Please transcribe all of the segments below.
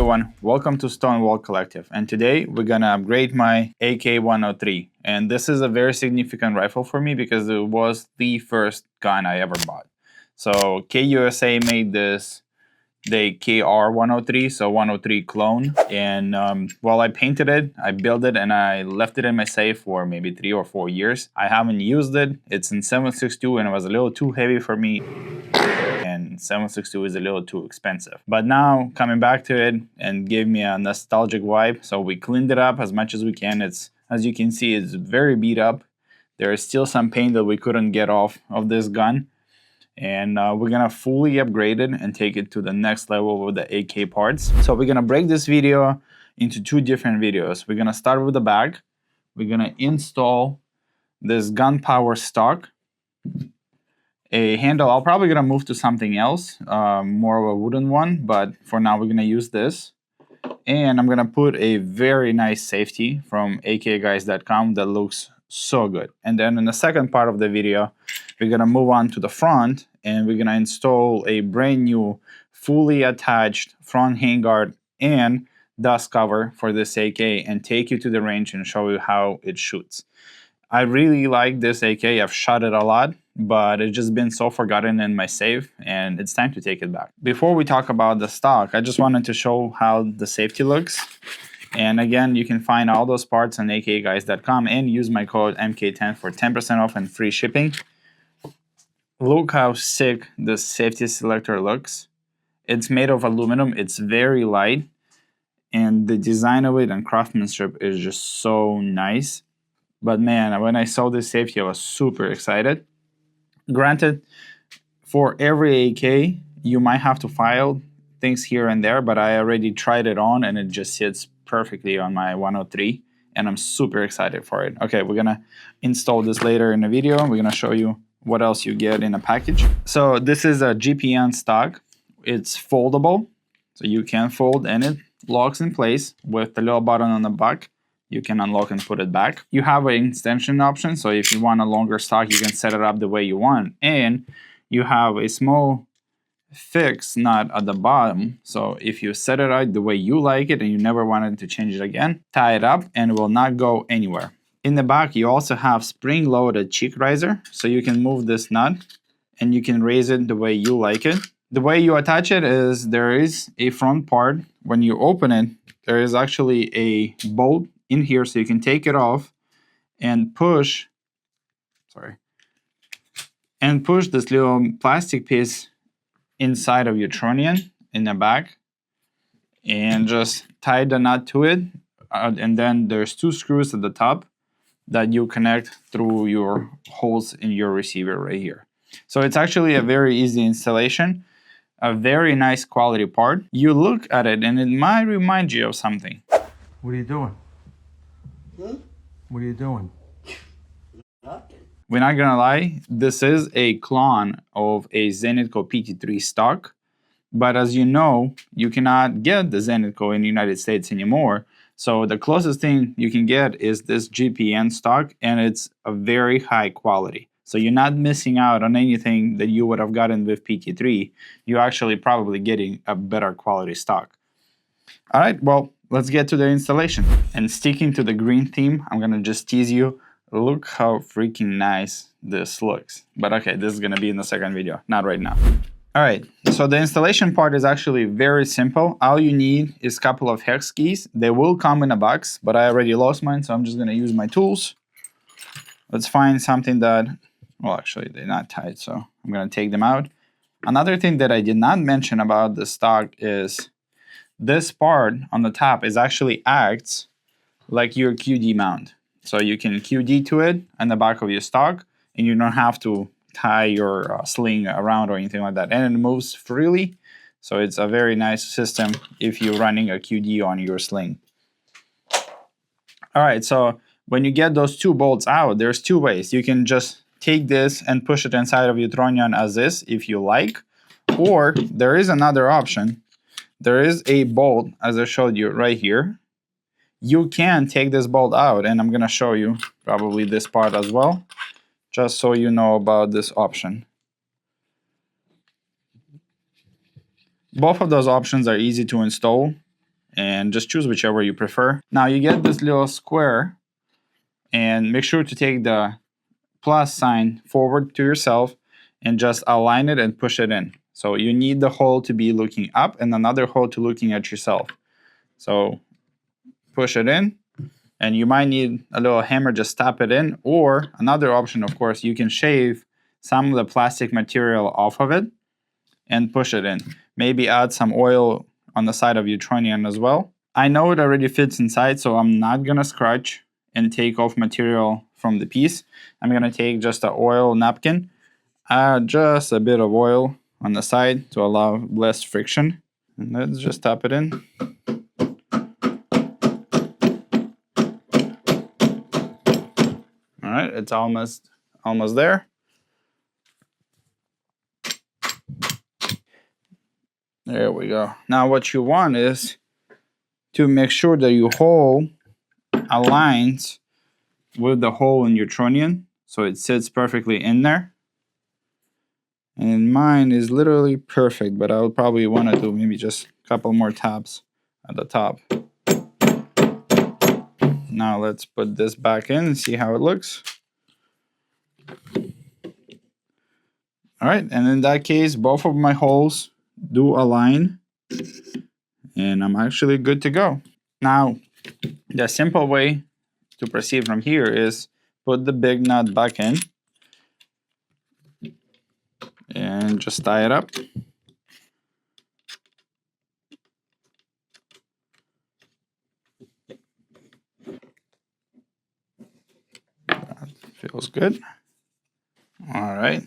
everyone, welcome to Stonewall Collective, and today we're gonna upgrade my AK-103. And this is a very significant rifle for me because it was the first gun I ever bought. So KUSA made this, the KR-103, so 103 clone, and well, I painted it, I built it, and I left it in my safe for maybe 3 or 4 years. I haven't used it. It's in 7.62 and it was a little too heavy for me. And 7.62 is a little too expensive. But now coming back to it and gave me a nostalgic vibe. So we cleaned it up as much as we can. It's, as you can see, it's very beat up. There is still some paint that we couldn't get off of this gun. And we're gonna fully upgrade it and take it to the next level with the AK parts. So we're gonna break this video into 2 different videos. We're gonna start with the back. We're gonna install this gunpowder stock. A handle, I'm probably gonna move to something else, more of a wooden one, but for now we're gonna use this. And I'm gonna put a very nice safety from akguys.com that looks so good. And then in the second part of the video, we're gonna move on to the front and we're gonna install a brand new, fully attached front handguard and dust cover for this AK and take you to the range and show you how it shoots. I really like this AK. I've shot it a lot, but it's just been so forgotten in my safe, and it's time to take it back. Before we talk about the stock, I just wanted to show how the safety looks. And again, you can find all those parts on akguys.com and use my code MK10 for 10% off and free shipping. Look how sick the safety selector looks. It's made of aluminum. It's very light, and the design of it and craftsmanship is just so nice. But man, when I saw this safety, I was super excited. Granted, for every AK, you might have to file things here and there, but I already tried it on and it just sits perfectly on my 103, and I'm super excited for it. Okay, we're gonna install this later in the video. We're gonna show you what else you get in a package. So this is a GPN stock. It's foldable, so you can fold and it locks in place with the little button on the back. You can unlock and put it back. You have an extension option, so if you want a longer stock, you can set it up the way you want. And you have a small fixed nut at the bottom, so if you set it out the way you like it and you never wanted to change it again, tie it up and it will not go anywhere. In the back, you also have spring-loaded cheek riser, so you can move this nut and you can raise it the way you like it. The way you attach it is there is a front part. When you open it, there is actually a bolt in here, so you can take it off and push this little plastic piece inside of your trunnion in the back and just tie the nut to it, and then there's 2 screws at the top that you connect through your holes in your receiver right here. So it's actually a very easy installation, a very nice quality part. You look at it and it might remind you of something. What are you doing? What are you doing? Nothing. We're not gonna lie, this is a clone of a Zenitco PT3 stock, but as you know, you cannot get the Zenitco in the United States anymore. So the closest thing you can get is this GPN stock, and it's a very high quality. So you're not missing out on anything that you would have gotten with PT3. You're actually probably getting a better quality stock. All right, well, let's get to the installation. And sticking to the green theme, I'm gonna just tease you. Look how freaking nice this looks. But okay, this is gonna be in the second video, not right now. All right, so the installation part is actually very simple. All you need is a couple of hex keys. They will come in a box, but I already lost mine, so I'm just gonna use my tools. Let's find something that, well, actually they're not tight, so I'm gonna take them out. Another thing that I did not mention about the stock is this part on the top is actually acts like your QD mount. So you can QD to it on the back of your stock, and you don't have to tie your sling around or anything like that. And it moves freely, so it's a very nice system if you're running a QD on your sling. All right, so when you get those 2 bolts out, there's 2 ways. You can just take this and push it inside of your trunnion as is if you like, or there is another option. There is a bolt, as I showed you right here. You can take this bolt out, and I'm gonna show you probably this part as well, just so you know about this option. Both of those options are easy to install. and just choose whichever you prefer. Now you get this little square, and make sure to take the plus sign forward to yourself and just align it and push it in. So you need the hole to be looking up and another hole to looking at yourself. So push it in, and you might need a little hammer, just tap it in, or another option, of course, you can shave some of the plastic material off of it and push it in. Maybe add some oil on the side of your trunnion as well. I know it already fits inside, so I'm not gonna scratch and take off material from the piece. I'm gonna take just an oil napkin, add just a bit of oil on the side to allow less friction. And let's just tap it in. All right, it's almost there. There we go. Now what you want is to make sure that your hole aligns with the hole in your trunnion, so it sits perfectly in there. And mine is literally perfect, but I would probably want to do maybe just a couple more taps at the top. Now let's put this back in and see how it looks. All right, and in that case, both of my holes do align, and I'm actually good to go. Now, the simple way to proceed from here is put the big nut back in and just tie it up. That feels good. All right,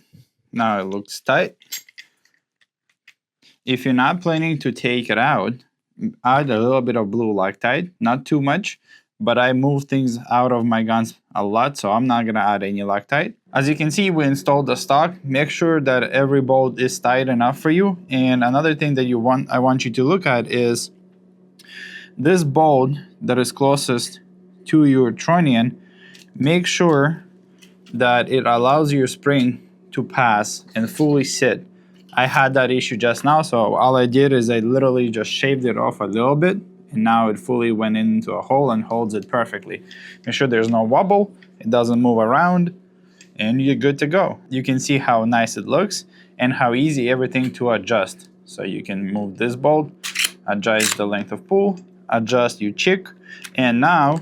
now it looks tight. If you're not planning to take it out, add a little bit of blue Loctite, not too much, but I move things out of my guns a lot, so I'm not gonna add any Loctite. As you can see, we installed the stock. Make sure that every bolt is tight enough for you. And another thing that I want you to look at is this bolt that is closest to your trunnion. Make sure that it allows your spring to pass and fully sit. I had that issue just now, so all I did is I literally just shaved it off a little bit, and now it fully went into a hole and holds it perfectly. Make sure there's no wobble, it doesn't move around, and you're good to go. You can see how nice it looks and how easy everything to adjust. So you can move this bolt, adjust the length of pull, adjust your chick, and now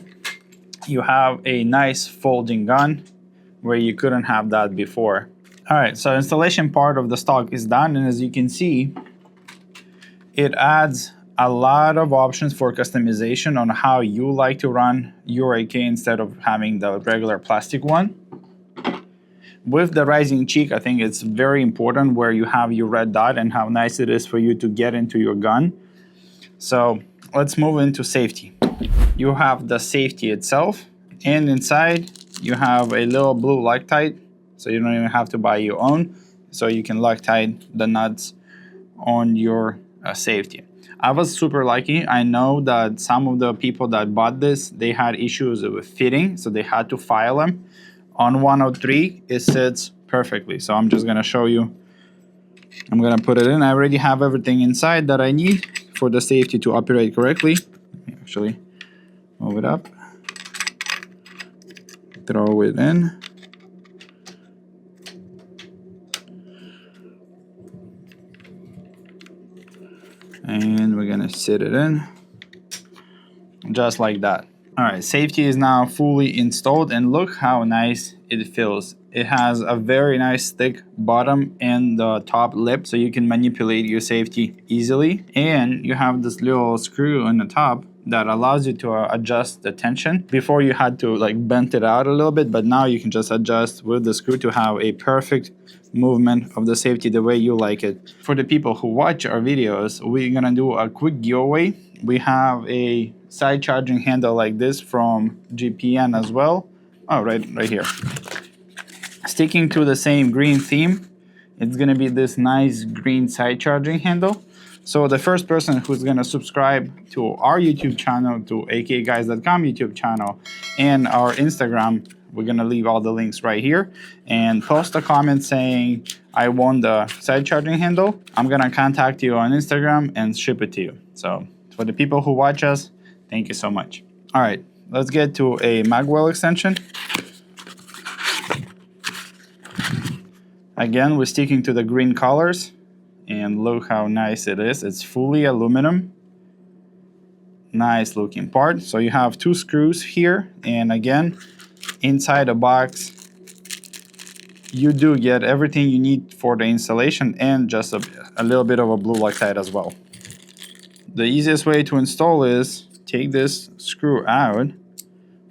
you have a nice folding gun where you couldn't have that before. All right, so installation part of the stock is done, and as you can see, it adds a lot of options for customization on how you like to run your AK instead of having the regular plastic one. With the rising cheek, I think it's very important where you have your red dot and how nice it is for you to get into your gun. So let's move into safety. You have the safety itself, and inside you have a little blue Loctite, so you don't even have to buy your own, so you can Loctite the nuts on your safety. I was super lucky. I know that some of the people that bought this, they had issues with fitting, so they had to file them. On 103, it sits perfectly, so I'm just gonna show you. I'm gonna put it in. I already have everything inside that I need for the safety to operate correctly. Actually, move it up, throw it in. And we're gonna sit it in just like that. All right, safety is now fully installed, and look how nice it feels. It has a very nice thick bottom and the top lip, so you can manipulate your safety easily. And you have this little screw on the top that allows you to adjust the tension. Before you had to like bend it out a little bit, but now you can just adjust with the screw to have a perfect movement of the safety the way you like it. For the people who watch our videos, we're gonna do a quick giveaway. We have a side charging handle like this from GPN as well. Oh, right here. Sticking to the same green theme, it's gonna be this nice green side charging handle. So the first person who's gonna subscribe to our YouTube channel, to akguys.com YouTube channel, and our Instagram, we're gonna leave all the links right here, and post a comment saying, I won the side charging handle. I'm gonna contact you on Instagram and ship it to you. So For the people who watch us, thank you so much. All right, let's get to a Magwell extension. Again, we're sticking to the green colors, and look how nice it is. It's fully aluminum. Nice looking part. So you have 2 screws here, and again, inside the box, you do get everything you need for the installation and just a little bit of a blue Loctite as well. The easiest way to install is take this screw out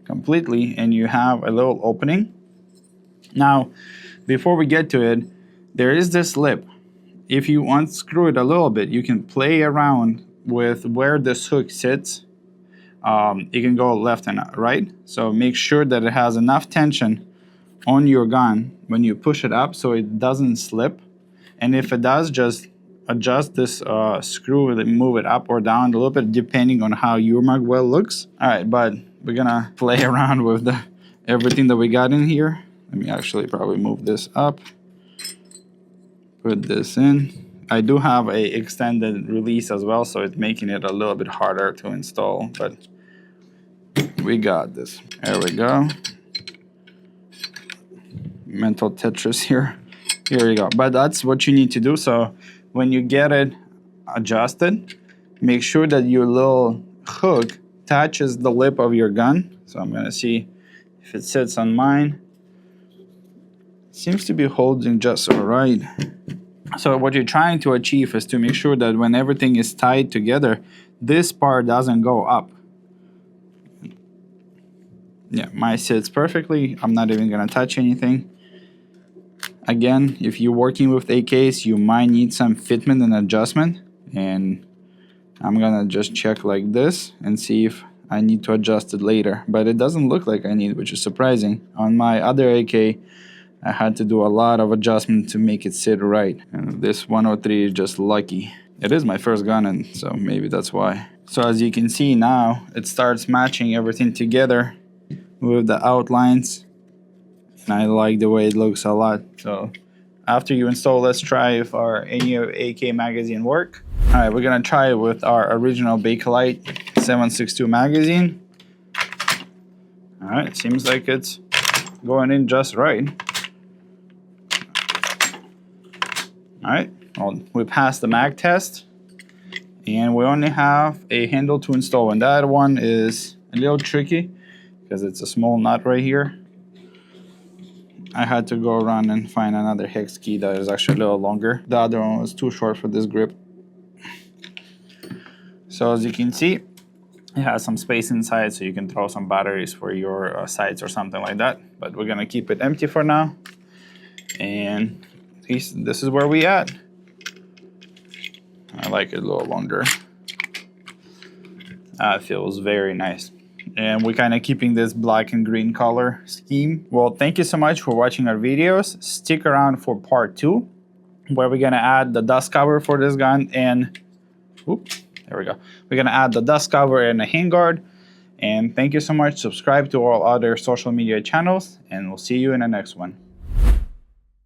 completely, and you have a little opening. Now, before we get to it, there is this lip. If you unscrew it a little bit, you can play around with where this hook sits. It can go left and right. So make sure that it has enough tension on your gun when you push it up so it doesn't slip. And if it does, just adjust this screw and move it up or down a little bit depending on how your Magwell looks. All right, but we're gonna play around with everything that we got in here. Let me actually probably move this up. Put this in. I do have a extended release as well, so it's making it a little bit harder to install, but we got this. There we go. Mental Tetris here. Here you go. But that's what you need to do. So when you get it adjusted, make sure that your little hook touches the lip of your gun. So I'm gonna see if it sits on mine. Seems to be holding just all right. So what you're trying to achieve is to make sure that when everything is tied together, this part doesn't go up. Yeah, mine sits perfectly. I'm not even gonna touch anything. Again, if you're working with AKs, you might need some fitment and adjustment. And I'm gonna just check like this and see if I need to adjust it later. But it doesn't look like I need, which is surprising. On my other AK, I had to do a lot of adjustment to make it sit right. And this 103 is just lucky. It is my first gun, and so maybe that's why. So as you can see now, it starts matching everything together with the outlines. And I like the way it looks a lot. So after you install, let's try if our any AK magazine work. All right, we're gonna try it with our original Bakelite 7.62 magazine. All right, seems like it's going in just right. All right, well, we passed the mag test, and we only have a handle to install, and that one is a little tricky because it's a small nut right here. I had to go around and find another hex key that is actually a little longer. The other one was too short for this grip. So as you can see, it has some space inside, so you can throw some batteries for your sights or something like that. But we're gonna keep it empty for now, and this is where we at. I like it a little longer. It feels very nice. And we're kind of keeping this black and green color scheme. Well, thank you so much for watching our videos. Stick around for part 2, where we're gonna add the dust cover for this gun, and there we go. We're gonna add the dust cover and a handguard. And thank you so much. Subscribe to all other social media channels, and we'll see you in the next one.